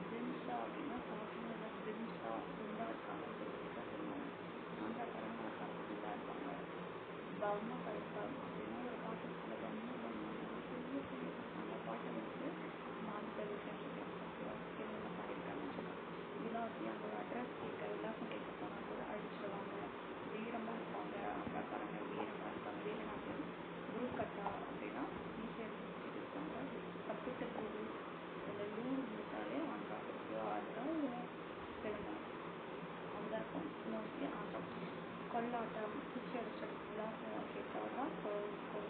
ஜிம்ஸா அப்படின்னா காஷ்மீரில் ஜிம்ஸா குண்டா இருக்காங்க சொல்லிட்டு சொல்லுவாங்க. ஆந்திராக்காரங்க பார்த்து குண்டா இருப்பாங்க. பர்மா கல்ச்சர் அப்படின்னா ஒரு பாட்டு சில அந்த பாட்டை வந்து மாமிட்டர் என்னென்ன பாடியிருக்காங்க. விலாசி அந்த அட்ரஸ் கேட்க விலாசம் கேட்க போனால் கூட அழிச்சிடுவாங்க. வீரமாக இருப்பாங்க ஆந்திராக்காரங்க, வீரமாக இருப்பாங்க. வீரநாட்டியம் குருக்கட்டா அப்படின்னா ஈஸியாக இருப்பாங்க. பக்கத்து லூடு இந்த லூடு முடித்தாலே ஆந்திரா ஆந்திரா தெலுங்கானா அப்படிதான் இருக்கும் மோஸ்ட்லி ஆந்திரா. கொல்லாட்டம் குச்சி அடிச்சல் விலாசம் கேட்டால்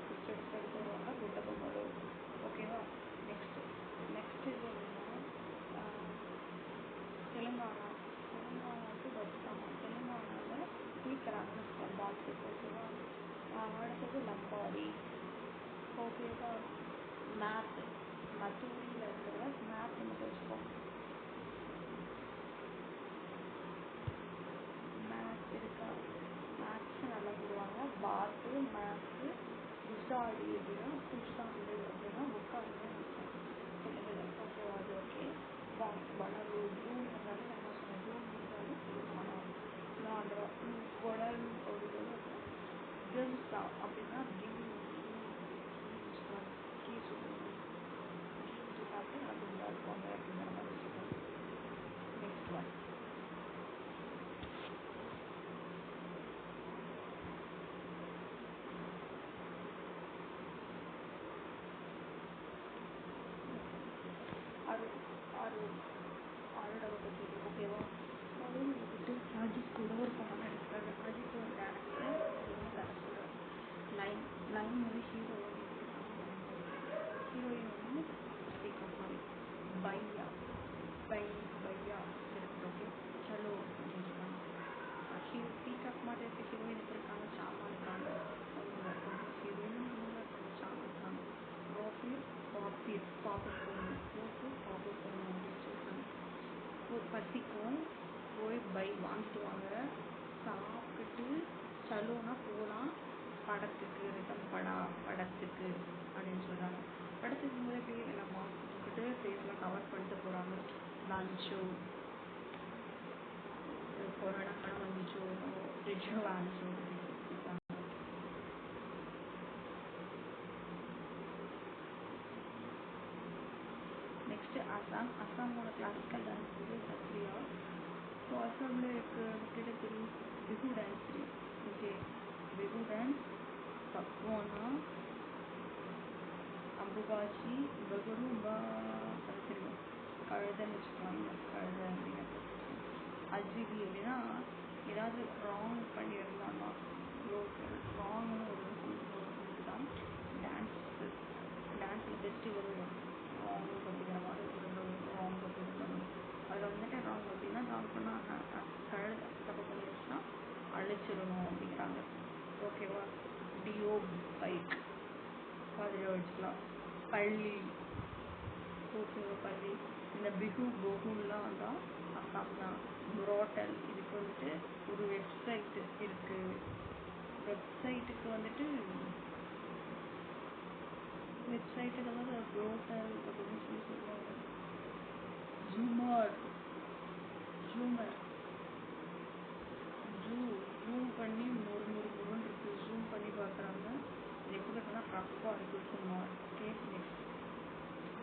குச்சி அடிச்சு எடுத்து வருவாங்க குட்ட பொங்கல். ஓகேவா. நெக்ஸ்ட் இது என்னன்னா தெலுங்கானாவுக்கு வச்சுட்டாங்க. தெலுங்கானாவில் சீக்கிரம் பாட்டு. ஓகேவா. அடுத்தது லம்பாடி. ஓகேவா. மேத் மசூரியில் இருக்கிறத மேத் மட்டும் வச்சுக்கோங்க. மேத்ஸ் இருக்கா. மேத்ஸ் நல்லா போடுவாங்க. பாத்து மேத்ஸு புஷாடி அப்படின்னா புஷாண்டு அப்படின்னா புக்காடுன்னு ஓகேவா. அது ஓகே. வடலு ஜூன் இருந்தாலும் என்ன சொன்னேன் ஜூன் இருந்தாலும் தெலுங்கானா ஆந்திரா. குடல் அப்படிங்கிறது ஜிம்ஸா அப்படின்னா சாப்பிட்டு நல்லா குண்டா இருப்பாங்க அப்படிங்கிற மாதிரி வச்சுக்கோங்க. நெக்ஸ்ட் ஒன் ஆரோட பற்றி. ஓகேவா. அருள் வந்துட்டு அஜித் கூட ஒரு படம் நடிக்கிறாரு. அஜித் ஒரு டேரக்டர் அப்படின்னு கதை சொல்கிறார். லைன் வந்து ஹீரோயின் வந்து சாரி பையா இருக்கு. ஓகே. சலோ அப்படின்னு பீகாக் மாதிரி இருக்க ஹீரோயின் இருக்காங்க. சாமா இருக்காங்க. அவங்க இருக்காங்க. ஹீரோயின் சாமா இருக்காங்க. பசிக்கும் போய் வாங்கிட்டு வாங்க. சாப்பிட்டுட்டு சலோனா போகலாம் படத்துக்கு ரிட்டன் படத்துக்கு அப்படின்னு சொல்கிறாங்க. படத்துக்கு போது போய் எல்லாம் மாஸ்க் போட்டுட்டு ஃபேஸ்லாம் கவர் பண்ணிட்டு போகிறாங்க. லஞ்சோ கொரோனா படம் வந்துச்சோ ஃப்ரிட்ஜோ வாங்கிச்சோ. நெக்ஸ்ட்டு அஸ்ஸாமோட கிளாசிக்கல் டான்ஸ் வந்து சத்ரியா. ஸோ அஸ்ஸாமில் இருக்கிற தெரியும் பிஹு டான்ஸ் தெரியும். ஓகே. பிஹு டான்ஸ் பக்வானா அம்புபாச்சி பகுருபா அது தெரியும். கழுதைன்னு வச்சுக்கலாம். கழுதை அப்படிங்கிறது. அஜிபி அப்படின்னா ஏதாவது ராங் பண்ணியிருந்தாங்கன்னா ராங்னு ஒரு தான் டான்ஸில் பெஸ்ட்டு வரும் ராங் அப்படிங்கிற மாதிரி ஒரு ராங் அப்படின்னு வரும். அதில் வந்துட்டு ராங் அப்படின்னா ராங் பண்ணால் கழுதை தப்பு பண்ணிடுச்சுன்னா அழிச்சிடணும் அப்படிங்கிறாங்க. ஓகேவா. டியோ பைக் அதில் வச்சுக்கலாம். பள்ளி. ஓகேவா. பள்ளி. இந்த பிஹு கோகுல்லாம் தான் அஸ்ஸாம் தான். புரோட்டல் இதுக்கு வந்துட்டு ஒரு வெப்சைட் இருக்குது. வெப்சைட்டுக்கு வந்துட்டு வந்து புரோட்டல் அப்படின்னு சொல்லி சொல்லுவாங்க. ஜூமர் ஜூம் பண்ணி முருன்னு இருக்குது. ஜூம் பண்ணி பார்க்குறாங்க. இது எப்படி இருக்குன்னா ரஃப்பாக இருக்குது சுமார். ஓகே. நெக்ஸ்ட்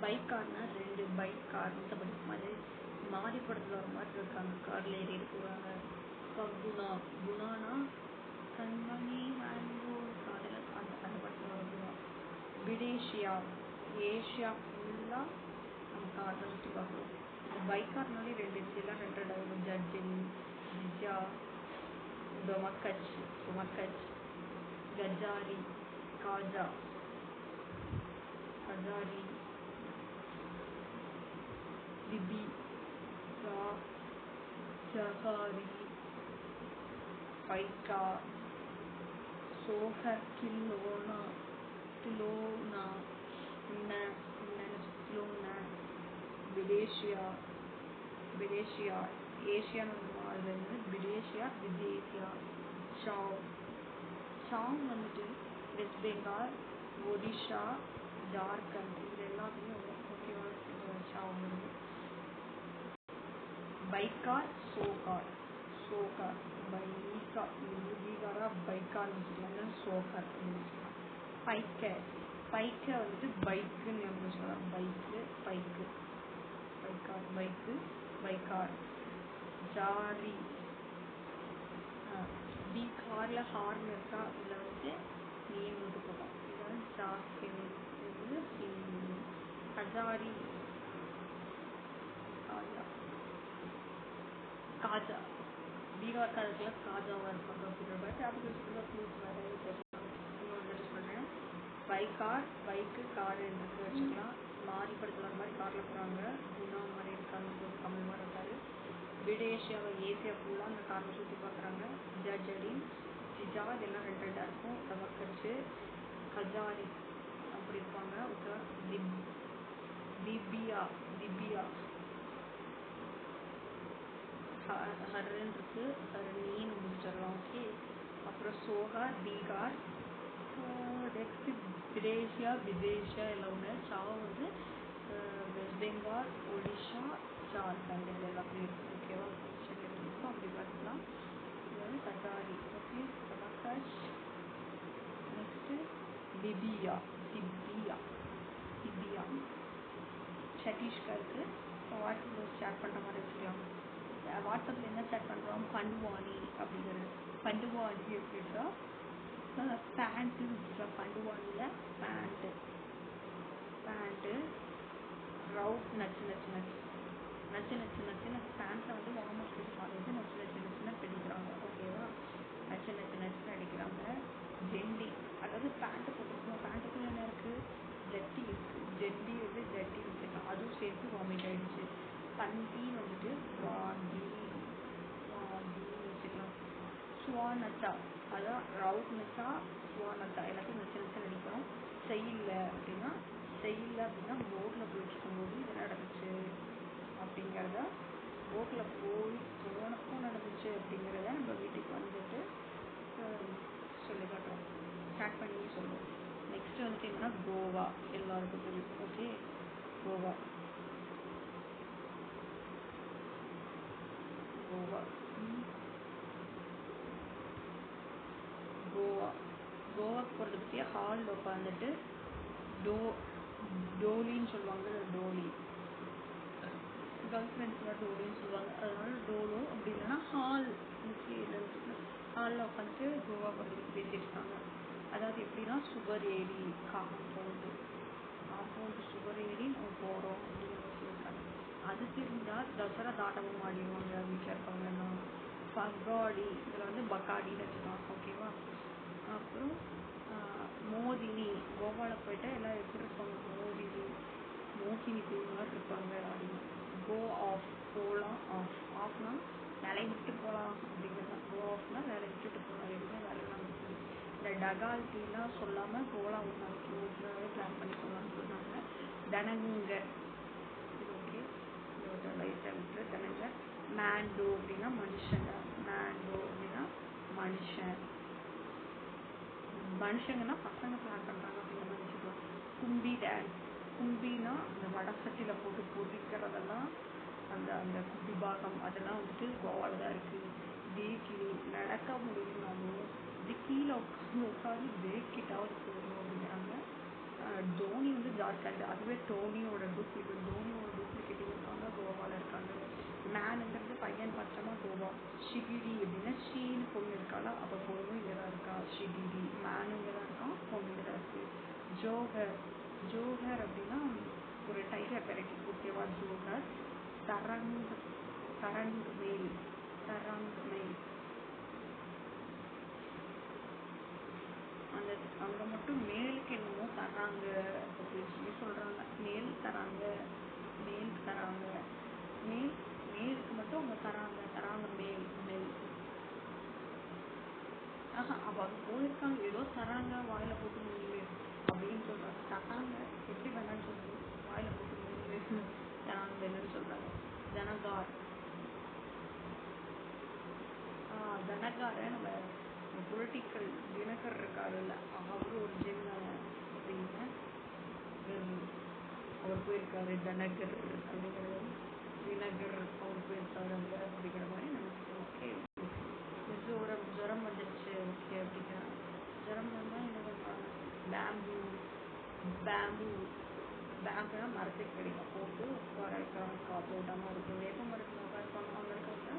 பைக்கார்னா 2 பைக் கார் மற்றபடி மாதிரி மாறி படத்தில் ஒரு மாதிரி இருக்காங்க. காரில் ஏறிட்டு போகிறாங்க. குணானா கண்மணி மேங்கோர் காதலர் அந்த படத்தில் ஒரு குணா. விடேஷியா ஏஷியா ஃபுல்லாக நம்ம காரில் சுற்றி பார்க்குறோம். இந்த பைக்கார்னாலே 2 இதெல்லாம் 2 டைம் ஜட்ஜில் ஜிஜா சுமக்கச் கஜாரி கஜாரி லிபி ஜஹாரி பைக்கா சோஹர் கிலோனா விடேஷியா ஏஷியான்னு அது வந்து விடேஷியா விதேசியா. சாங் வந்துட்டு வெஸ்ட் பெங்கால் ஒடிஷா ஜார்க்கண்ட் இது எல்லாத்துலேயும் வரும். ஓகேவா. இந்த சாங் வருது. பைக்கார் சோகார். சோகார் பைக்கா பீகாரா பைக்கார்னு வச்சுக்கலாம், சோகார் வச்சுக்கலாம். பைக்க பைக்க வந்துட்டு பைக்குன்னு ஞாபகம் வச்சுக்கலாம். பைக்கு பைக்கு பைக்கார் பைக்கு பைக்கார். ஜாரி பீகார்ல ஹார்ன் இருக்கா, இதில் வந்துட்டு நீன் விட்டு போட்டோம். இது வந்து ஜாஸ்தின், இது ஹிந்தி. ஹஜாரி காஜா பீகார் காலத்தில் காஜாவாக இருப்பாங்க அப்படின்ற மாதிரி கேபிட்டல் ஃப்ளூட் வேறு இன்னும் வந்துட்டு சொல்கிறேன். பைக்கார் பைக்கு கார் என்று வச்சுக்கலாம். மாறி படத்தில் வர மாதிரி காரில் போகிறாங்க. குணா மாதிரி இருக்காங்க, கமல் மாதிரி இருக்காரு. விடேஷியாவை ஏசியா ஃபுல்லாக அந்த காரில் சுற்றி பார்க்குறாங்க. ஜஜடின் ஜிஜா இதெல்லாம் ரெண்டு ரெண்டாக இருக்கும். தவக்கச்சு ஹஜாரி அப்படி இருப்பாங்க. ஓகேவா. திபியா திபியா ஹர்ன்னு இருக்கு, ஹர்னின்னு முடிச்சிடலாம். ஓகே. அப்புறம் சோகார் பீகார். நெக்ஸ்ட் விடேஷியா விதேஷியா எல்லாம் ஒன்று. சா வந்து வெஸ்ட் பெங்கால் ஒடிஷா ஜார்க்கண்ட் இது எல்லாம் அப்படி இருக்குது. ஓகேவா. இருக்கும் அப்படி பார்த்துக்கலாம். இது வந்து கஜாரி. ஓகே. தவக்கச். நெக்ஸ்ட்டு திபியா திபியா திபியா சத்தீஸ்கருக்கு. வாட்ஸ்அப்பில் சேட் பண்ணுற மாதிரி வச்சுக்கலாம். வாட்ஸ்அப்பில் என்ன சேட் பண்ணுறோம், பண்டுவாணி அப்படிங்கிறது. பண்டுவாணி அப்படின்னா பேண்ட்டு வச்சுக்கலாம். பண்டுவாணியில் பேண்ட்டு பேண்ட்டு. ரவுட் நச்சு நச்சு நச்சு நச்சு நச்சு நச்சுன்னு பேண்ட்டில் வந்து வார்மப் காலேஜ் நச்சு நச்சு நச்சுன்னு அடிக்கிறாங்க. ஓகேவா. நச்சு நச்சு நச்சுன்னு அடிக்கிறாங்க. ஜெண்டி அதாவது பேண்ட்டு போட்டுருக்கோம், பேண்ட்டுக்குள்ள என்ன இருக்குது, ஜட்டி இருக்குது. ஜெண்டி வந்து ஜட்டி வச்சுக்கலாம், அதுவும் சேர்த்து வாமிட் ஆகிடுச்சு. பந்தின்னு வந்துட்டு வாந்தி வாந்தின்னு வச்சுக்கலாம். சுவானத்தா அதான் ரவுட் நச்சா சுவானத்தா எல்லாத்தையும் நச்சு நச்சு அடிக்கணும். செய்யல அப்படின்னா போட்டில் போயிட்டுருக்கும்போது இது நடந்துச்சு அப்படிங்கிறத, போட்டில் போனப்போ நடந்துச்சு அப்படிங்கிறத நம்ம வீட்டுக்கு வந்துட்டு சொல்லி காட்டுறோம், ஸ்டார்ட் பண்ணி சொல்லுவோம். நெக்ஸ்ட் வந்துட்டு என்னன்னா கோவா. எல்லாருக்கும் தெரியும். ஓகே. கோவா கோவா கோவா கோவாக்கு போகிறத பற்றி ஹாலில் உட்காந்துட்டு டோலின்னு சொல்லுவாங்க. டோலி கேர்ள் ஃப்ரெண்ட்ஸ்லாம் டோலின்னு சொல்லுவாங்க. அதனால டோலோ அப்படி இல்லைன்னா ஹால். ஹாலில் உட்காந்துட்டு கோவா போகிறதுக்கு பேசிட்டு இருக்காங்க. அதாவது எப்படின்னா சுகர் ஏரி காம்பவுண்டு சுகர் ஏரி நம்ம போகிறோம் அப்படின்னு சொல்லியிருக்காங்க. அது தெரிஞ்சால் தசரா தாட்டமும் ஆடிடுவாங்க வீட்டில் இருக்கவங்கன்னா. பகாடி இதில் வந்து பக்காடின்னு வச்சுக்கலாம். ஓகேவா. அப்புறம் மோதினி கோவாவில் போயிட்டு எல்லாம் எப்படி இருப்பாங்க, மோகினி பேய் மாதிரி இருப்பாங்க அப்படின்னு. கோ ஆஃப் போகலாம். ஆஃப்னா வேலையை விட்டு போகலாம் அப்படிங்கிறது. கோ ஆஃப்னா வேலையை விட்டுட்டு போகலாம், எதுவுமே வேலையெல்லாம் இருக்குது. இந்த டகால் டீலாம் சொல்லாமல் கோலா ஒரு நாளைக்கு ஓட்டுறவே பிளான் பண்ணி போகலான்னு சொன்னாங்க. தனங்க இது ஓகே. இதோட லைட்டாக விட்டு தனங்க. மேண்டோ அப்படின்னா மனுஷங்க. மேண்டோ அப்படின்னா மனுஷன். மனுஷங்கன்னா பசங்க பிளான் பண்ணுறாங்க அப்படிங்கிற மாதிரி வச்சுக்கலாம். கும்பி டான்ஸ். கும்பினா அந்த வடசட்டியில் போட்டு பொதிக்கிறதெல்லாம் அந்த அந்த கும்பி பாகம் அதெல்லாம் வந்துட்டு கோவாவில் தான் இருக்குது. தேக்கிலி நடக்க முடியும்னாலும் இது கீழே உட்காந்து தேக்கிட்டாவது போயிடும் அப்படிங்கிறாங்க. தோனி வந்து ஜார்க்கண்ட், அதுவே டோனியோட டூப்ளிகேட் இருக்காங்க கோவாவில் இருக்காங்க. மேனுங்கிறது பையன் பார்த்தோமா கோவா. ஷிகிடி அப்படின்னா ஷீன்னு பொண்ணு இருக்காளா, அப்போ பொண்ணும் இங்கே தான் இருக்கா. ஷிகிடி மேனு இங்கே தான் இருக்கான், பொண்ணு இங்கே தான் இருக்குது. ஜோஹர் அப்படின்னா ஒரு டைகர் வெரைட்டி. ஓகேவா. ஜோஹர். தரங் மேல் அந்த அங்கே மட்டும் மேலுக்கு என்னமோ தராங்க அப்படின்னு சொல்லி சொல்கிறாங்க. மேல் தராங்க மேலுக்கு மட்டும் அவங்க தராங்க மேல். அப்போ அது போயிருக்காங்க, ஏதோ தராங்க வாயில் போட்டு மூணு அப்படின்னு சொல்கிறாங்க. தராங்க எப்படி வேணான்னு சொல்லுது, வாயில் போட்டு மூணு தராங்க என்னன்னு சொல்கிறாங்க. தனகார நம்ம பொலிட்டிக்கல் தினகர் இருக்காருல்ல, அவர் ஒரு ஜென்ம அப்படின்னு அவர் போயிருக்காரு. தனகர் அப்படிங்கிறது தினகர் அவர் போயிருக்காரு. பேம்பு பேம்புனா மரத்துக்கு அடியில் போட்டு உட்கார வைக்கிறாங்க, காத்தோட்டமாக இருக்கும். வேப்ப மரத்தில் உட்கார சொன்னாங்க இருக்கிறத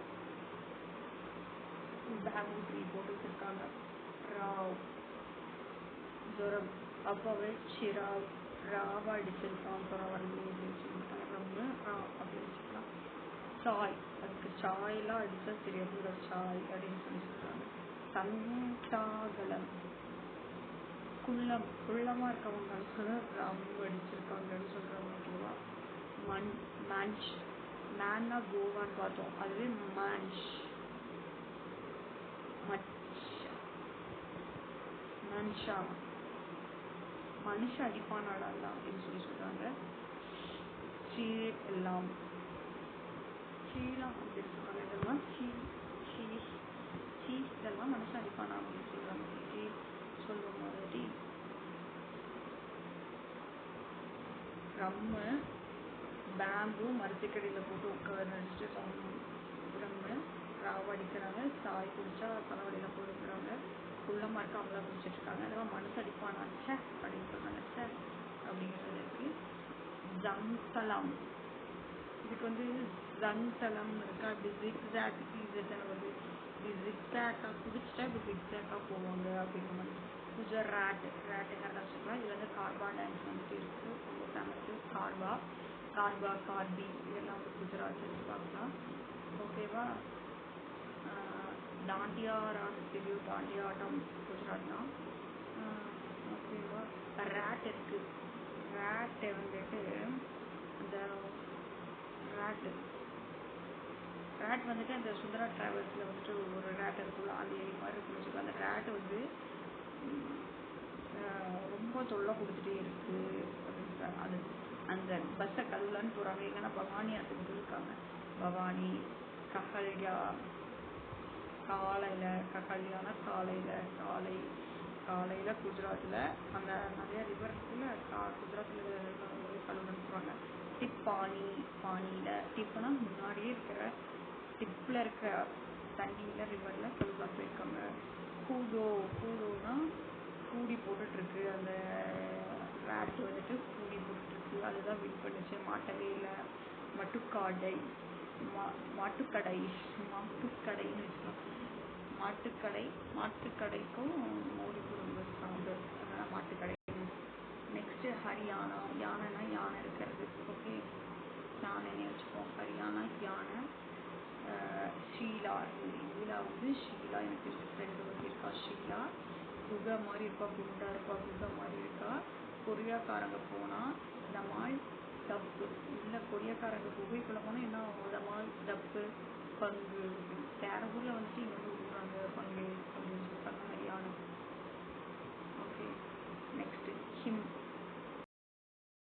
பேம்பு ட்ரீ போட்டு வச்சுருக்காங்க. ராவ் ஜுரம் அப்போவே சிராவ் ராவா அடிச்சிருக்கான், ஜுரம் வரலையே அப்படின்னு சொல்லியிருக்காங்க. ரொம்ப அப்படின்னு வச்சுக்கலாம். சாய் அதுக்கு சாயெல்லாம் அடித்தா சரியா கூட சாய் அப்படின்னு சொல்லியிருக்காங்க. தண்டாகலம் குள்ளமாக இருக்கவங்களுக்கு ரொம்ப அடிச்சிருக்காங்கன்னு சொல்கிறாங்க. ஓகேவா. மன்ச் மேன்னா கோவான்னு பார்த்தோம், அதுவே மன்ஷா மனுஷ அடிப்பானாடா அப்படின்னு சொல்கிறாங்க. எல்லாம் சீலாம் அப்படின்னு சொல்கிறாங்க. இதெல்லாம் சீஸ் இதெல்லாம் மனுஷன் அடிப்பானா அப்படின்னு சொல்கிறாங்க. சொல்லுவோம் மாதிரி ரம்மு பேம்பு மரத்துக்கடியில் போட்டு உட்கார நடிச்சுட்டு ரம்மு ராவா அடிக்கிறாங்க. சாய் குடிச்சா தலைவலியில் போடுக்கிறாங்க. குள்ளமாக இருக்க அவங்களா குடிச்சிட்டு இருக்காங்க. அதெல்லாம் மனசு அடிப்பானா சே அப்படின்னு சொல்கிறாங்க. சே அப்படிங்கிறது இருக்கு. ஜங்தலம் இதுக்கு ஜங்தலம் இருக்கா. இப்படி ஜிக்ஸாக் இசட்டை வருது. இப்படி ஜிக்ஸாக்காக குடிச்சிட்டா இப்படி ஜிக்ஸாக்காக போவாங்க அப்படிங்கிற மாதிரி. ரேட்டுங்கிறத வச்சுக்கலாம். இது கார்பா டான்ஸ் இருக்குது, ரொம்ப ஃபேமஸு. கார்பி இதெல்லாம் குஜராத் பார்க்கலாம். ஓகேவா. தாண்டியா ராஸ் தெரியும், தாண்டியா ஆட்டம் குஜராத் தான். ஓகேவா. ரேட் இருக்குது. ரேட்டை அந்த ரேட் அந்த சுந்தரா டிராவல்ஸில் ஒரு ரேட் இருக்குல்ல, அந்த ஏரி மாதிரி இருக்குன்னு வச்சுக்கோ. அந்த ரேட்டு ரொம்ப தொல்லை கொடுத்துட்டே இருக்குது அப்படின்னு. அது அந்த பஸ்ஸை கழுவலான்னு போகிறாங்க. எங்கன்னா பவானி ஆற்றுக்கு போயிருக்காங்க. பவானி கஹல்யா கஹல்யானா காலையில் குஜராத்தில் அந்த நிறைய ரிவர் இருக்குல்ல, குஜராத்தில் கழுவலான்னு போகிறாங்க. பானியில் டிப்புனா முன்னாடியே இருக்கிற டிப்பில் இருக்கிற தண்ணியில் ரிவரில் கழுவலாம் போயிருக்காங்க. கூடோனா கூடி போட்டுட்ருக்கு. அந்த ரேட் கூடி போட்டுட்ருக்கு. அதுதான் வின் பண்ணிச்சு. மாட்டவே இல்லை. மாட்டுக்கடைன்னு வச்சுக்கலாம். மாட்டுக்கடைக்கும் மோடிக்கு ரொம்ப சார்ந்து, அதனால் மாட்டுக்கடை. நெக்ஸ்ட்டு ஹரியானா. யானைனா யானை இருக்கிறது. ஓகே, யானைன்னு வச்சுப்போம். ஹரியானா யானை. ஷீலா ஷீலா எனக்கு ஃப்ரெண்டு இருக்கா. ஷீலா குகை மாதிரி இருக்கா, குண்டா இருக்கா, குகை மாதிரி இருக்கா. கொரியாக்காரங்க போனால் தமால் டப்பு இல்லை, கொரியாக்காரங்க குகைக்குள்ளே போனால் என்ன தமால் டப்பு பங்கு. வேற ஊரில் இங்கே விடுறாங்க பங்கு அப்படின்னு சொல்லியிருக்காங்க. ஹரியானா. Okay, next